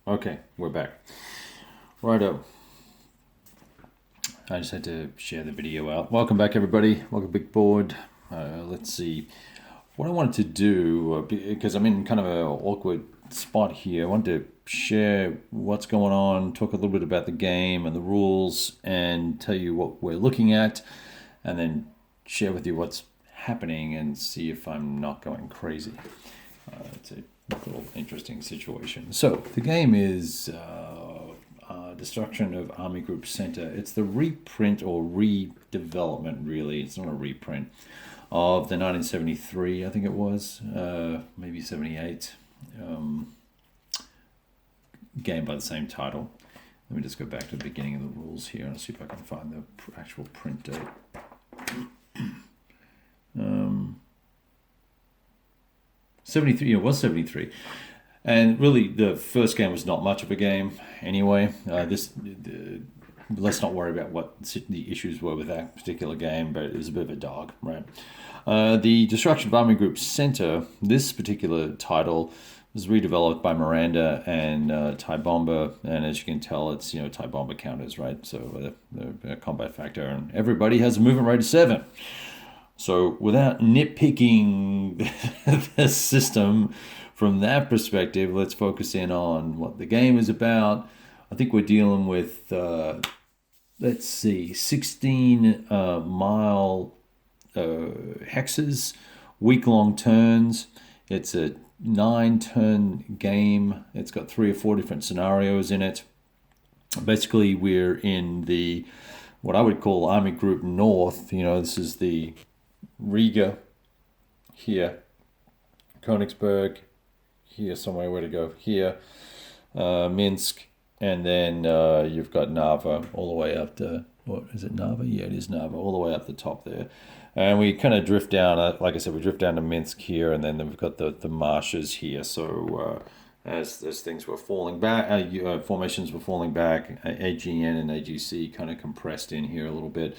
Okay, we're back. Righto. I just had to share the video out. Welcome back, everybody. Welcome, Big Board. Let's see. What I wanted to do, because I'm in kind of an awkward spot here, I wanted to share what's going on, talk a little bit about the game and the rules, and tell you what we're looking at, and then share with you what's happening and see if I'm not going crazy. It's a little interesting situation. So the game is Destruction of Army Group Center. It's the reprint or redevelopment, really. It's not a reprint of the 1973, I think it was, maybe 78, game by the same title. Let me just go back to the beginning of the rules here and see if I can find the actual print date. 73, it was 73. And really, the first game was not much of a game anyway. Let's not worry about what the issues were with that particular game, but it was a bit of a dog, right? The Destruction of Army Group Center, this particular title, was redeveloped by Miranda and Ty Bomber, and as you can tell, it's Ty Bomber counters, right? So the combat factor, and everybody has a movement rate of 7. So without nitpicking the system from that perspective, let's focus in on what the game is about. I think we're dealing with, 16 mile hexes, week-long turns. It's a 9-turn game. It's got 3 or 4 different scenarios in it. Basically, we're in what I would call Army Group North. This is the Riga here, Königsberg here, somewhere where to go here, Minsk, and then you've got Narva all the way up to, what is it, Narva? Yeah, it is Narva, all the way up the top there. And we kind of drift down, like I said, we drift down to Minsk here, and then we've got the marshes here. So as things were falling back, formations were falling back, AGN and AGC kind of compressed in here a little bit.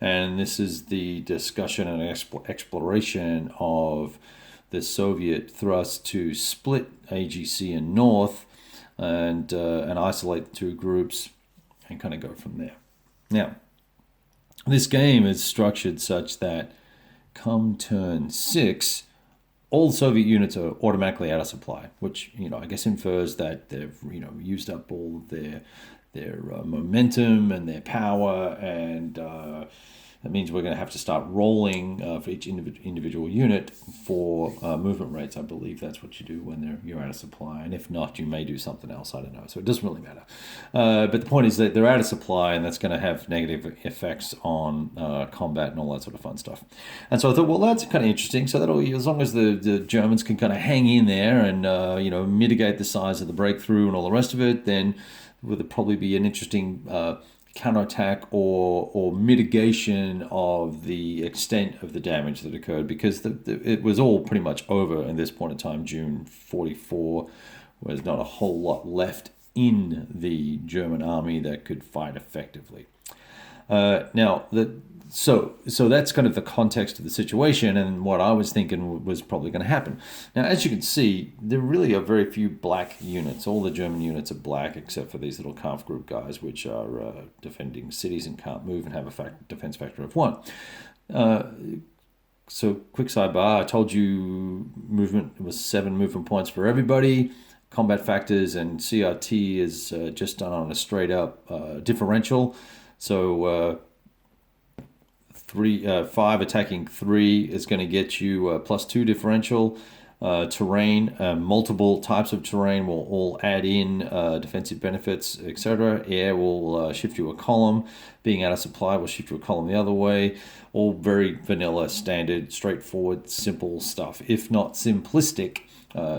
And this is the discussion and exploration of the Soviet thrust to split AGC and North and isolate the two groups and kind of go from there. Now, this game is structured such that come turn 6, all Soviet units are automatically out of supply, which I guess infers that they've used up all of their momentum and their power, and that means we're going to have to start rolling for each individual unit for movement rates. I believe that's what you do when you're out of supply, and if not, you may do something else. I don't know. So it doesn't really matter. But the point is that they're out of supply, and that's going to have negative effects on combat and all that sort of fun stuff. And so I thought, well, that's kind of interesting. So as long as the Germans can kind of hang in there and mitigate the size of the breakthrough and all the rest of it, then would probably be an interesting counterattack or mitigation of the extent of the damage that occurred, because it was all pretty much over at this point in time. June 44, there's not a whole lot left in the German army that could fight effectively. So that's kind of the context of the situation and what I was thinking was probably going to happen. Now, as you can see, there really are very few black units. All the German units are black except for these little Kampf group guys, which are defending cities and can't move and have a defense factor of 1. So quick sidebar, I told you movement was 7 movement points for everybody. Combat factors and CRT is just done on a straight up differential. So 5 attacking 3 is going to get you +2 differential. Terrain, multiple types of terrain will all add in defensive benefits, etc. Air will shift you a column. Being out of supply will shift you a column the other way. All very vanilla, standard, straightforward, simple stuff, if not simplistic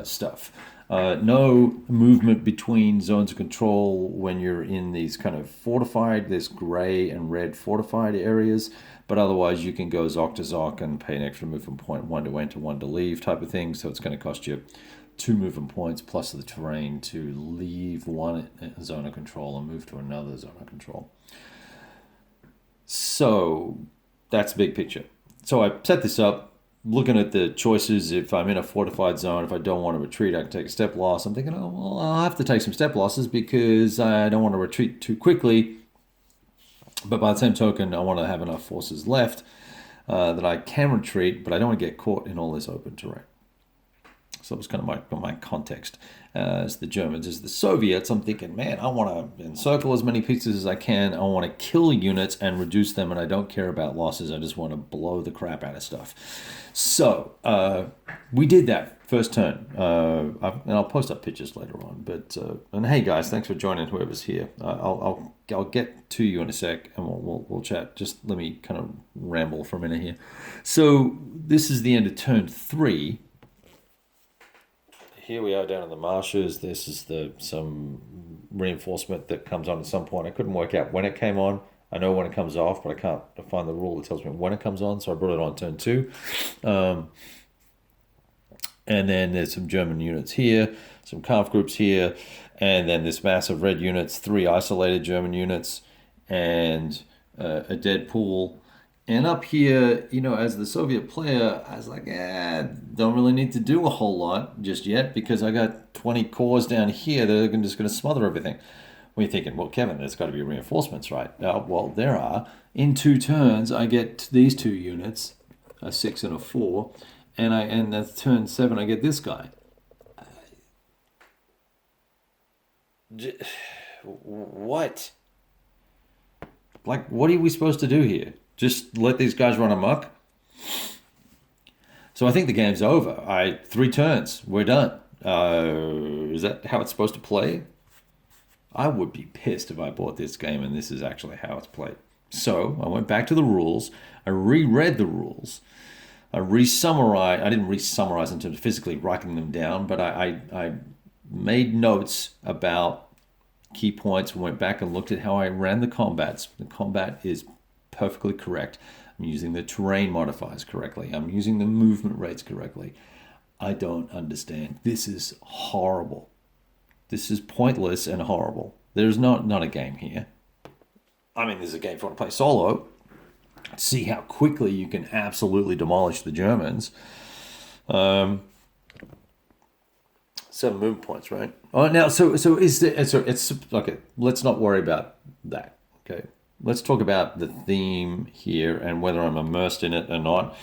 stuff. No movement between zones of control when you're in these kind of fortified, there's gray and red fortified areas, but otherwise you can go Zoc to Zoc and pay an extra movement point, 1 to enter, 1 to leave type of thing. So it's going to cost you 2 movement points plus the terrain to leave one zone of control and move to another zone of control. So that's the big picture. So I set this up looking at the choices, if I'm in a fortified zone, if I don't want to retreat, I can take a step loss. I'm thinking, oh, well, I'll have to take some step losses because I don't want to retreat too quickly. But by the same token, I want to have enough forces left that I can retreat, but I don't want to get caught in all this open terrain. So it was kind of my context. As the Germans, as the Soviets, I'm thinking, man, I want to encircle as many pieces as I can. I want to kill units and reduce them, and I don't care about losses. I just want to blow the crap out of stuff. So we did that first turn. And I'll post up pictures later on. But and hey, guys, thanks for joining, whoever's here. I'll get to you in a sec, and we'll chat. Just let me kind of ramble for a minute here. So this is the end of turn 3. Here we are down in the marshes. This is some reinforcement that comes on at some point. I couldn't work out when it came on. I know when it comes off, but I can't find the rule that tells me when it comes on, so I brought it on turn 2. And then there's some German units here, some calf groups here, and then this massive red units, 3 isolated German units, and a dead pool. And up here, as the Soviet player, I was like, don't really need to do a whole lot just yet because I got 20 cores down here that are just going to smother everything. Well, you're thinking, well, Kevin, there's got to be reinforcements, right? Well, there are. In 2 turns, I get these 2 units, a 6 and a 4, and that's turn 7, I get this guy. What? Like, what are we supposed to do here? Just let these guys run amok? So I think the game's over. 3 turns. We're done. Is that how it's supposed to play? I would be pissed if I bought this game and this is actually how it's played. So I went back to the rules. I reread the rules. I didn't re-summarize in terms of physically writing them down, but I made notes about key points, went back and looked at how I ran the combats. The combat is perfectly correct. I'm using the terrain modifiers correctly. I'm using the movement rates correctly. I don't understand. This is horrible. This is pointless and horrible. There's not a game here. I mean, there's a game if you want to play solo. See how quickly you can absolutely demolish the Germans. 7 movement points, right? Oh, now, so is there? So it's okay. Let's not worry about that. Okay, let's talk about the theme here and whether I'm immersed in it or not.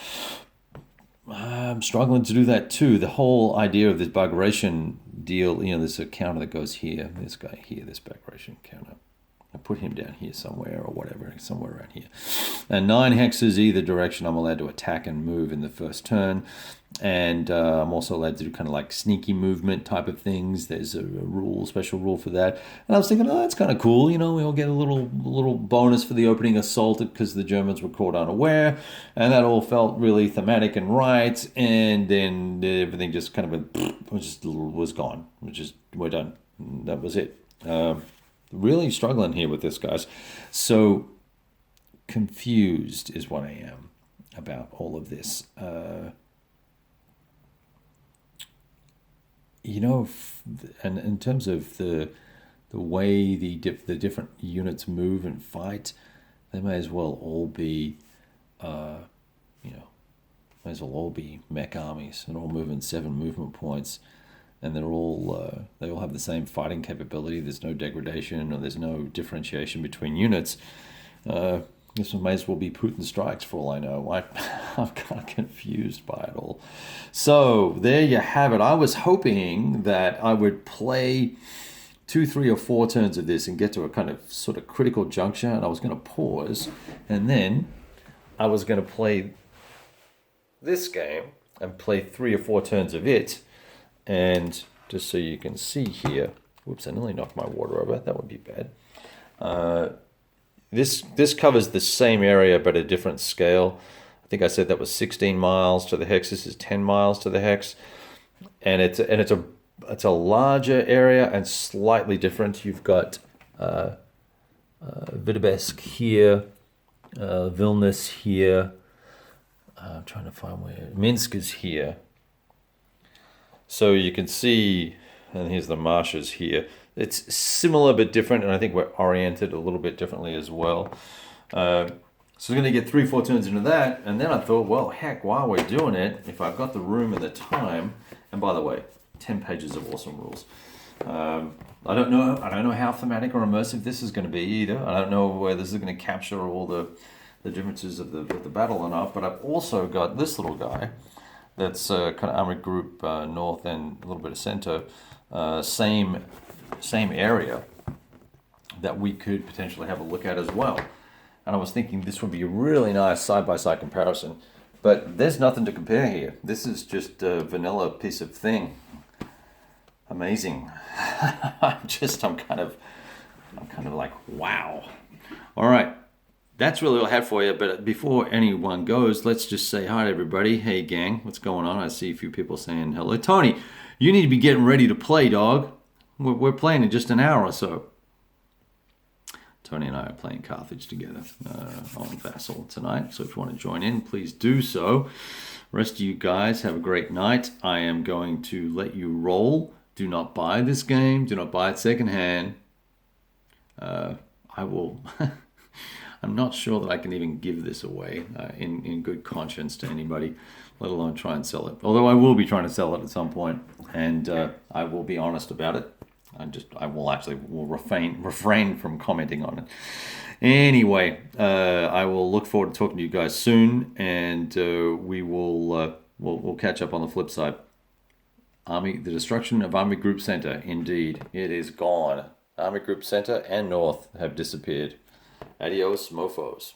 I'm struggling to do that too. The whole idea of this bagration deal, there's a counter that goes here. This guy here, this bagration counter. I put him down here somewhere or whatever, somewhere around here. And 9 hexes either direction. I'm allowed to attack and move in the first turn. And I'm also allowed to do kind of like sneaky movement type of things. There's a special rule for that. And I was thinking, that's kind of cool. We'll get a little bonus for the opening assault because the Germans were caught unaware. And that all felt really thematic and right. And then everything just kind of was gone. We're done. That was it. Really struggling here with this, guys. So confused is what I am about all of this. And in terms of the way the different units move and fight, they may as well all be, mech armies and all move in 7 movement points. And they all have the same fighting capability. There's no degradation or there's no differentiation between units. This one may as well be Putin strikes for all I know. I'm kind of confused by it all. So there you have it. I was hoping that I would play 2, 3, or 4 turns of this and get to a kind of sort of critical juncture, and I was going to pause, and then I was going to play this game and play 3 or 4 turns of it. And just so you can see here, whoops, I nearly knocked my water over. That would be bad. This covers the same area but a different scale. I think I said that was 16 miles to the hex. This is 10 miles to the hex, and it's a larger area and slightly different. You've got Vitebsk here, Vilnius here. I'm trying to find where Minsk is here. So you can see, and here's the marshes here. It's similar but different, and I think we're oriented a little bit differently as well. So we're going to get 3-4 turns into that, and then I thought, well, heck, while we're doing it, if I've got the room and the time, and by the way, 10 pages of awesome rules. I don't know how thematic or immersive this is going to be either. I don't know whether this is going to capture all the differences of the battle or not. But I've also got this little guy that's kind of armored group north and a little bit of center, same area that we could potentially have a look at as well. And I was thinking this would be a really nice side-by-side comparison, but there's nothing to compare here. This is just a vanilla piece of thing. Amazing. I'm kind of like, wow. All right, that's really all I had for you. But before anyone goes, let's just say hi to everybody. Hey, gang, what's going on? I see a few people saying hello. Tony, you need to be getting ready to play, dog. We're playing in just an hour or so. Tony and I are playing Carthage together on Vassal tonight. So if you want to join in, please do so. Rest of you guys, have a great night. I am going to let you roll. Do not buy this game. Do not buy it secondhand. I will. I'm not sure that I can even give this away in good conscience to anybody, let alone try and sell it. Although I will be trying to sell it at some point, and I will be honest about it. I will refrain from commenting on it. Anyway, I will look forward to talking to you guys soon, and we'll catch up on the flip side. The destruction of Army Group Center. Indeed, it is gone. Army Group Center and North have disappeared. Adios, mofos.